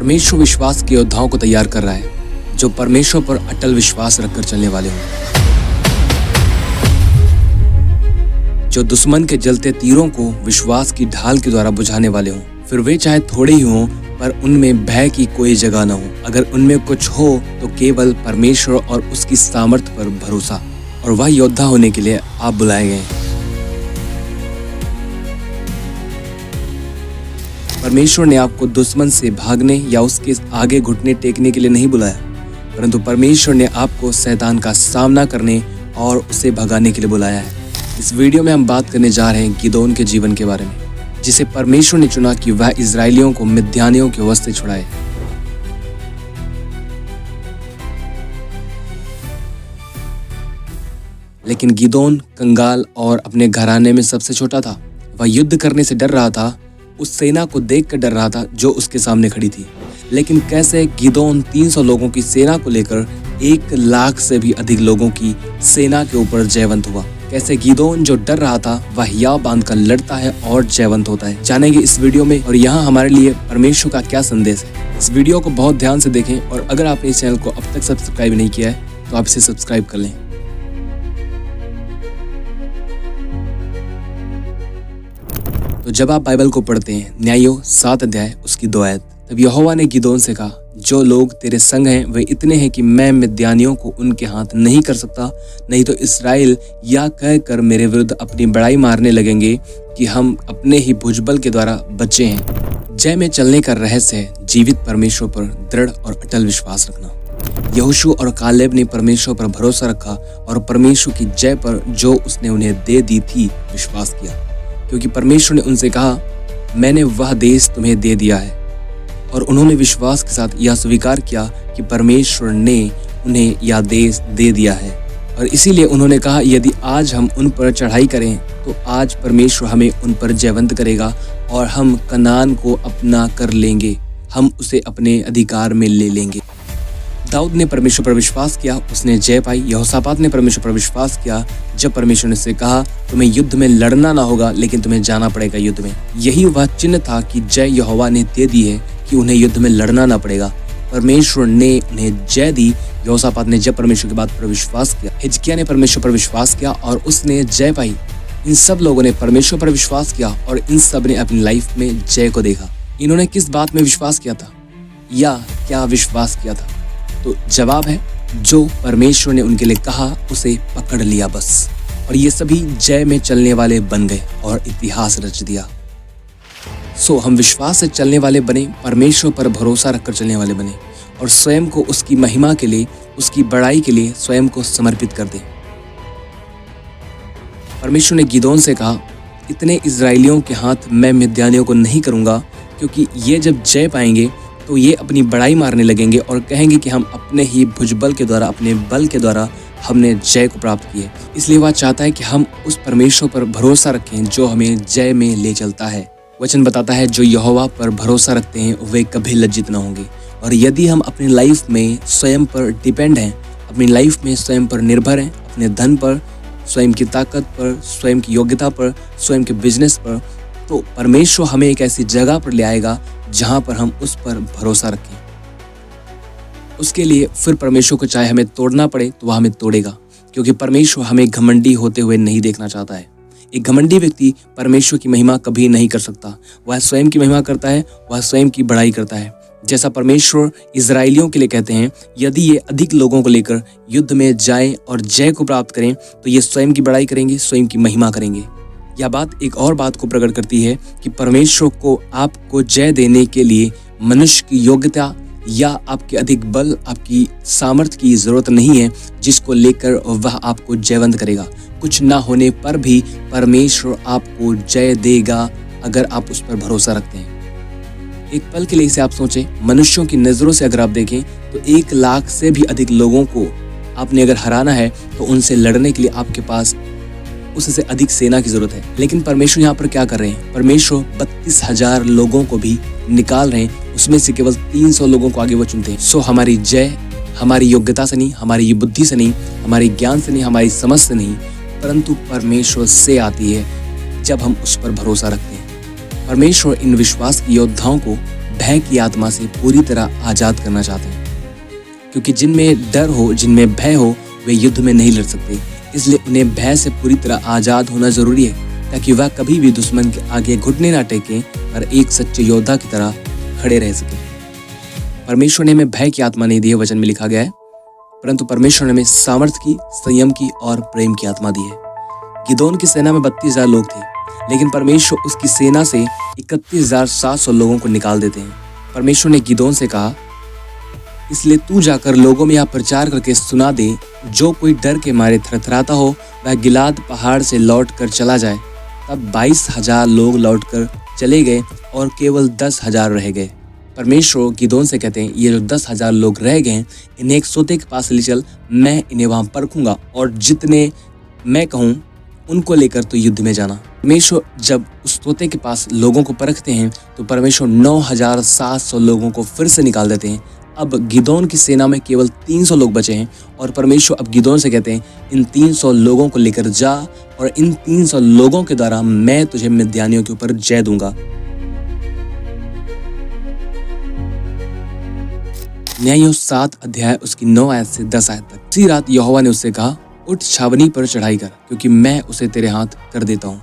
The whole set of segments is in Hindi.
परमेश्वर विश्वास के योद्धाओं को तैयार कर रहा है जो परमेश्वर पर अटल विश्वास रखकर चलने वाले हों, जो दुश्मन के जलते तीरों को विश्वास की ढाल के द्वारा बुझाने वाले हों। फिर वे चाहे थोड़े ही हों पर उनमें भय की कोई जगह न हो। अगर उनमें कुछ हो तो केवल परमेश्वर और उसकी सामर्थ्य पर भरोसा, और वह योद्धा होने के लिए आप बुलाए गए हैं। परमेश्वर ने आपको दुश्मन से भागने या उसके आगे घुटने टेकने के लिए नहीं बुलाया, परंतु परमेश्वर ने आपको शैतान का सामना करने और उसे भगाने के लिए बुलाया है। इस वीडियो में हम बात करने जा रहे हैं गिदोन के जीवन के बारे में, जिसे परमेश्वर ने चुना कि वह इजरायलियों को मिद्यानियों के वश से छुड़ाए। लेकिन गिदोन कंगाल और अपने घराने में सबसे छोटा था। वह युद्ध करने से डर रहा था, उस सेना को देखकर डर रहा था जो उसके सामने खड़ी थी। लेकिन कैसे गिदोन 300 लोगों की सेना को लेकर 1 लाख से भी अधिक लोगों की सेना के ऊपर जयवंत हुआ। कैसे गिदोन जो डर रहा था वह हियाव बांधकर लड़ता है और जयवंत होता है, जानेंगे इस वीडियो में। और यहाँ हमारे लिए परमेश्वर का क्या संदेश है, इस वीडियो को बहुत ध्यान से देखें। और अगर आपने इस चैनल को अब तक सब्सक्राइब नहीं किया है तो आप इसे सब्सक्राइब कर लें। तो जब आप बाइबल को पढ़ते हैं, न्यायों 7 अध्याय उसकी 2 आयत, तब यहोवा ने गिदोन से कहा, जो लोग तेरे संग हैं वे इतने हैं कि मैं मिद्यानियों को उनके हाथ नहीं कर सकता, नहीं तो इस्राएल या कह कर मेरे विरुद्ध अपनी बड़ाई मारने लगेंगे कि हम अपने ही भुजबल के द्वारा बचे हैं। जय में चलने का रहस्य है जीवित परमेश्वर पर दृढ़ और अटल विश्वास रखना। यहोशू और कालेब ने परमेश्वर पर भरोसा रखा और परमेश्वर की जय पर जो उसने उन्हें दे दी थी विश्वास किया, क्योंकि परमेश्वर ने उनसे कहा, मैंने वह देश तुम्हें दे दिया है। और उन्होंने विश्वास के साथ यह स्वीकार किया कि परमेश्वर ने उन्हें यह देश दे दिया है। और इसीलिए उन्होंने कहा, यदि आज हम उन पर चढ़ाई करें तो आज परमेश्वर हमें उन पर जयवंत करेगा और हम कनान को अपना कर लेंगे, हम उसे अपने अधिकार में ले लेंगे। दाऊद ने परमेश्वर पर विश्वास किया, उसने जय पाई। यहोशापात ने परमेश्वर पर विश्वास किया जब परमेश्वर ने उससे कहा, तुम्हें युद्ध में लड़ना ना होगा लेकिन तुम्हें जाना पड़ेगा युद्ध में। यही वह चिन्ह था कि जय यहोवा ने दे दी है कि उन्हें युद्ध में लड़ना ना पड़ेगा। परमेश्वर ने उन्हें जय दी। यहोशापात ने जब परमेश्वर की बात पर विश्वास किया, हिजकिय्याह ने परमेश्वर पर विश्वास किया और उसने जय पाई। इन सब लोगों ने परमेश्वर पर विश्वास किया और इन सब ने अपनी लाइफ में जय को देखा। इन्होंने किस बात में विश्वास किया था या क्या विश्वास किया था? तो जवाब है, जो परमेश्वर ने उनके लिए कहा उसे पकड़ लिया बस। और ये सभी जय में चलने वाले बन गए और इतिहास रच दिया। हम विश्वास से चलने वाले बने, परमेश्वर पर भरोसा रखकर चलने वाले बने और स्वयं को उसकी महिमा के लिए, उसकी बड़ाई के लिए स्वयं को समर्पित कर दें। परमेश्वर ने गिदोन से कहा, इतने इजरायलियों के हाथ मैं मिद्यानियों को नहीं करूंगा, क्योंकि ये जब जय पाएंगे तो ये अपनी बड़ाई मारने लगेंगे और कहेंगे कि हम अपने ही भुजबल के द्वारा, अपने बल के द्वारा हमने जय को प्राप्त किए। इसलिए वह चाहता है कि हम उस परमेश्वर पर भरोसा रखें जो हमें जय में ले चलता है। वचन बताता है, जो यहोवा पर भरोसा रखते हैं वे कभी लज्जित न होंगे। और यदि हम अपनी लाइफ में स्वयं पर डिपेंड हैं, अपनी लाइफ में स्वयं पर निर्भर हैं, अपने धन पर, स्वयं की ताकत पर, स्वयं की योग्यता पर, स्वयं के बिजनेस पर, तो परमेश्वर हमें एक ऐसी जगह पर ले आएगा जहां पर हम उस पर भरोसा रखें। उसके लिए फिर परमेश्वर को चाहे हमें तोड़ना पड़े तो वह हमें तोड़ेगा, क्योंकि परमेश्वर हमें घमंडी होते हुए नहीं देखना चाहता है। एक घमंडी व्यक्ति परमेश्वर की महिमा कभी नहीं कर सकता। वह स्वयं की महिमा करता है, वह स्वयं की बड़ाई करता है। जैसा परमेश्वर इजरायलियों के लिए कहते हैं, यदि ये अधिक लोगों को लेकर युद्ध में जाएं और जय को प्राप्त करें तो ये स्वयं की बड़ाई करेंगे, स्वयं की महिमा करेंगे। यह बात एक और बात को प्रकट करती है कि परमेश्वर को आपको जय देने के लिए मनुष्य की योग्यता या आपके अधिक बल, आपकी सामर्थ्य की जरूरत नहीं है, जिसको लेकर वह आपको जयवंत करेगा। कुछ ना होने पर भी परमेश्वर आपको जय देगा अगर आप उस पर भरोसा रखते हैं। एक पल के लिए इसे आप सोचें, मनुष्यों की नजरों से अगर आप देखें तो 1 लाख से भी अधिक लोगों को आपने अगर हराना है तो उनसे लड़ने के लिए आपके पास उससे अधिक सेना की जरूरत है। लेकिन परमेश्वर यहाँ पर क्या कर रहे हैं? परमेश्वर 32,000 लोगों को भी निकाल रहे हैं, उसमें से केवल 300 लोगों को आगे वो चुनते हैं। हमारी जय हमारी योग्यता से नहीं, हमारी बुद्धि से नहीं, हमारे ज्ञान से नहीं, हमारी समझ से नहीं, परंतु परमेश्वर से आती है जब हम उस पर भरोसा रखते हैं। परमेश्वर इन विश्वास के योद्धाओं को भय की आत्मा से पूरी तरह आजाद करना चाहते हैं, क्योंकि जिनमें डर हो, जिनमें भय हो, वे युद्ध में नहीं लड़ सकते। इसलिए उन्हें भय से पूरी तरह आजाद होना जरूरी है, ताकि वह कभी भी दुश्मन के आगे घुटने ना टेकें और एक सच्चे योद्धा की तरह खड़े रह सकें। परमेश्वर ने हमें भय की आत्मा नहीं दी है, वचन में लिखा गया है, परंतु परमेश्वर ने हमें सामर्थ्य की, संयम की और प्रेम की आत्मा दी है। गिदोन की सेना में 32,000 लोग थे, लेकिन परमेश्वर उसकी सेना से 31,700 लोगों को निकाल देते हैं। परमेश्वर ने गिदोन से कहा, इसलिए तू जाकर लोगों में यह प्रचार करके सुना दे, जो कोई डर के मारे थरथराता हो वह गिलाद पहाड़ से लौट कर चला जाए। तब 22,000 लोग लौटकर चले गए और केवल 10,000 रह गए। परमेश्वर गिदोन से कहते हैं, ये जो 10,000 लोग रह गए इन्हें एक सोते के पास ले चल, मैं इन्हें वहां परखूंगा और जितने मैं कहूँ उनको लेकर तो युद्ध में जाना। परमेश्वर जब उस तोते के पास लोगों को परखते हैं तो परमेश्वर 9,700 लोगों को फिर से निकाल देते हैं। अब गिदोन की सेना में केवल 300 लोग बचे हैं और परमेश्वर अब गिदोन से कहते हैं, इन 300 लोगों को लेकर जा और इन 300 लोगों के द्वारा मैं तुझे मिद्यानियों के ऊपर जय दूंगा। न्यायों 7 अध्याय उसकी 9 आयत से 10 आयत तक। उसी रात यहोवा ने उससे कहा, उठ छावनी पर चढ़ाई कर, क्योंकि मैं उसे तेरे हाथ कर देता हूँ।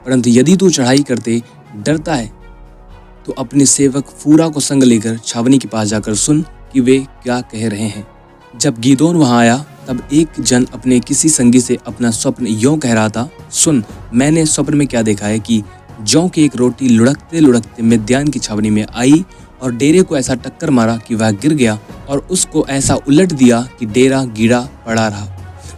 परंतु यदि तू चढ़ाई करते डरता है तो अपने सेवक फूरा को संग लेकर छावनी के पास जाकर सुन कि वे क्या कह रहे हैं। जब गिदोन वहां आया तब एक जन अपने किसी संगी से अपना स्वप्न यों कह रहा था, सुन, मैंने स्वप्न में क्या देखा है कि जौ की एक रोटी लुढ़कते लुढ़कते मिद्यान की छावनी में आई और डेरे को ऐसा टक्कर मारा कि वह गिर गया और उसको ऐसा उलट दिया कि डेरा गीड़ा पड़ा रहा।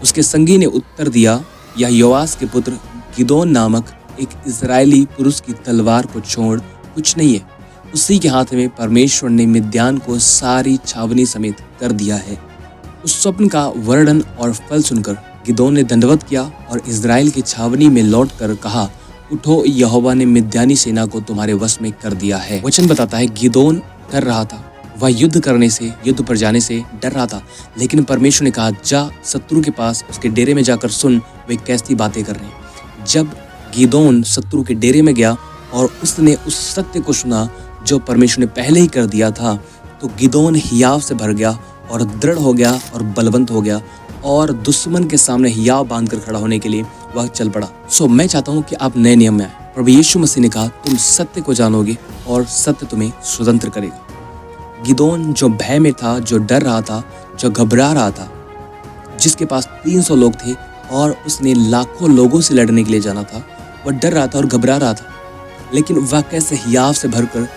उसके संगी ने उत्तर दिया, यह योआस के पुत्र गिदोन नामक एक इस्राएली पुरुष की तलवार को छोड़ कुछ नहीं है। उसी के हाथ में परमेश्वर ने मिद्यान को सारी छावनी समेत कर दिया है। उस स्वप्न का वर्णन और फल सुनकर गिदोन ने दंडवत किया और इस्राएल की छावनी में लौटकर कहा, उठो, यहोवा ने मिद्यानी सेना को तुम्हारे वश में कर दिया है। वचन बताता है गिदोन डर रहा था, वह युद्ध करने से, युद्ध पर जाने से डर रहा था, लेकिन परमेश्वर ने कहा, जा शत्रु के पास उसके डेरे में जाकर सुन वे कैसी बातें कर रहे हैं। जब गिदोन शत्रु के डेरे में गया और उसने उस सत्य को सुना जो परमेश्वर ने पहले ही कर दिया था, तो गिदोन हियाव से भर गया और दृढ़ हो गया और बलवंत हो गया और दुश्मन के सामने हियाव बांधकर खड़ा होने के लिए वह चल पड़ा। मैं चाहता हूँ कि आप नए नियम में आए। प्रभु यीशु मसीह ने कहा, तुम सत्य को जानोगे और सत्य तुम्हें स्वतंत्र करेगा। गिदोन जो भय में था, जो डर रहा था, जो घबरा रहा था, जिसके पास 300 लोग थे और उसने लाखों लोगों से लड़ने के लिए जाना था, वह डर रहा था और घबरा रहा था, लेकिन वह कैसे हियाव से भरकर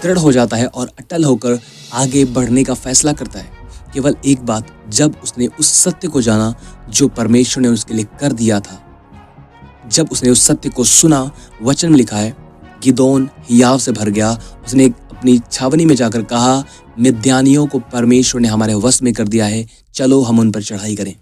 दृढ़ हो जाता है और अटल होकर आगे बढ़ने का फैसला करता है। केवल एक बात, जब उसने उस सत्य को जाना जो परमेश्वर ने उसके लिए कर दिया था, जब उसने उस सत्य को सुना, वचन में लिखा है, गिदोन हियाव से भर गया। उसने अपनी छावनी में जाकर कहा, मिद्यानियों को परमेश्वर ने हमारे वश में कर दिया है, चलो हम उन पर चढ़ाई करें।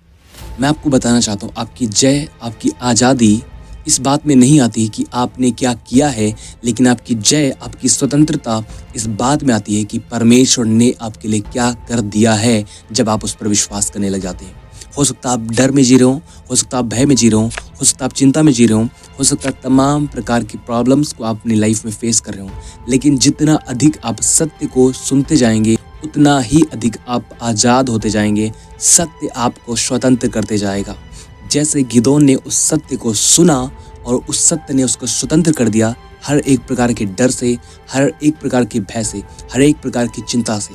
मैं आपको बताना चाहता हूँ, आपकी जय, आपकी आज़ादी इस बात में नहीं आती कि आपने क्या किया है, लेकिन आपकी जय, आपकी स्वतंत्रता इस बात में आती है कि परमेश्वर ने आपके लिए क्या कर दिया है जब आप उस पर विश्वास करने लग जाते हैं। हो सकता है आप डर में जी रहे हो सकता है आप भय में जी रहे हो सकता है आप चिंता में जी रहे हो सकता है तमाम प्रकार की प्रॉब्लम्स को आप अपनी लाइफ में फेस कर रहे हो, लेकिन जितना अधिक आप सत्य को सुनते जाएंगे उतना ही अधिक आप आज़ाद होते जाएंगे। सत्य आपको स्वतंत्र करते जाएगा। जैसे गिदोन ने उस सत्य को सुना और उस सत्य ने उसको स्वतंत्र कर दिया हर एक प्रकार के डर से, हर एक प्रकार के भय से, हर एक प्रकार की चिंता से।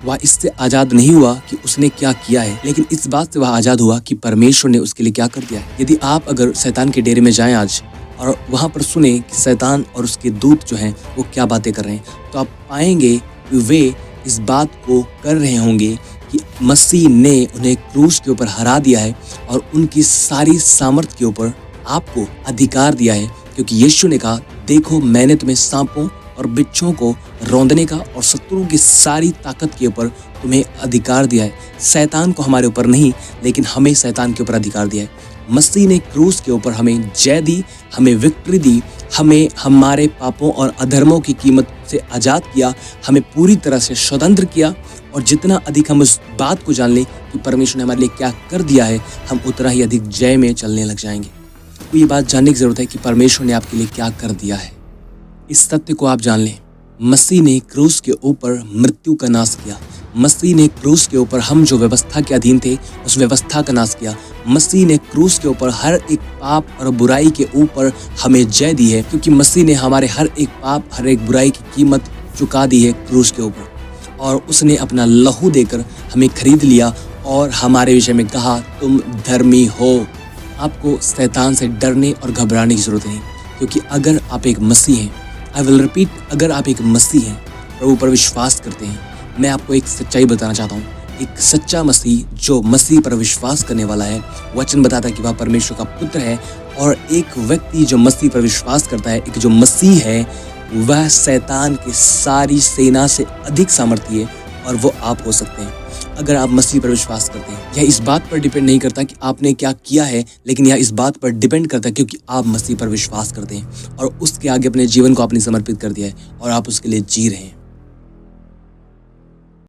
वह इससे आज़ाद नहीं हुआ कि उसने क्या किया है, लेकिन इस बात से वह आज़ाद हुआ कि परमेश्वर ने उसके लिए क्या कर दिया है। यदि आप अगर शैतान के डेरे में जाएं आज और वहाँ पर सुने कि शैतान और उसके दूत जो हैं वो क्या बातें कर रहे हैं, तो आप पाएंगे कि वे इस बात को कर रहे होंगे कि मसीह ने उन्हें क्रूस के ऊपर हरा दिया है और उनकी सारी सामर्थ के ऊपर आपको अधिकार दिया है, क्योंकि यीशु ने कहा, देखो मैंने तुम्हें सांपों और बिच्छों को रौंदने का और शत्रुओं की सारी ताकत के ऊपर तुम्हें अधिकार दिया है। शैतान को हमारे ऊपर नहीं, लेकिन हमें शैतान के ऊपर अधिकार दिया है। मसीह ने क्रूस के ऊपर हमें जय दी, हमें विक्ट्री दी, हमें हमारे पापों और अधर्मों की कीमत से आज़ाद किया, हमें पूरी तरह से स्वतंत्र किया। और जितना अधिक हम उस बात को जान लें कि परमेश्वर ने हमारे लिए क्या कर दिया है, हम उतना ही अधिक जय में चलने लग जाएंगे। तो ये बात जानने की ज़रूरत है कि परमेश्वर ने आपके लिए क्या कर दिया है। इस सत्य को आप जान लें, मसीह ने क्रूस के ऊपर मृत्यु का नाश किया। मसीह ने क्रूस के ऊपर हम जो व्यवस्था के अधीन थे उस व्यवस्था का नाश किया। मसीह ने क्रूस के ऊपर हर एक पाप और बुराई के ऊपर हमें जय दी है, क्योंकि मसीह ने हमारे हर एक पाप हर एक बुराई की कीमत चुका दी है क्रूस के ऊपर, और उसने अपना लहू देकर हमें खरीद लिया और हमारे विषय में कहा तुम धर्मी हो। आपको शैतान से डरने और घबराने की जरूरत नहीं, क्योंकि अगर आप एक मसीह हैं, आई विल रिपीट, अगर आप एक मसीह हैं, प्रभु पर विश्वास करते हैं, मैं आपको एक सच्चाई बताना चाहता हूँ। एक सच्चा मसीह जो मसीह पर विश्वास करने वाला है, वचन बताता है कि वह परमेश्वर का पुत्र है, और एक व्यक्ति जो मसीह पर विश्वास करता है, एक जो मसीह है, वह शैतान की सारी सेना से अधिक सामर्थी है, और वो आप हो सकते हैं अगर आप मसीह पर विश्वास करते हैं। यह इस बात पर डिपेंड नहीं करता कि आपने क्या किया है, लेकिन यह इस बात पर डिपेंड करता है क्योंकि आप मसीह पर विश्वास करते हैं और उसके आगे अपने जीवन को आपने समर्पित कर दिया है और आप उसके लिए जी रहे हैं।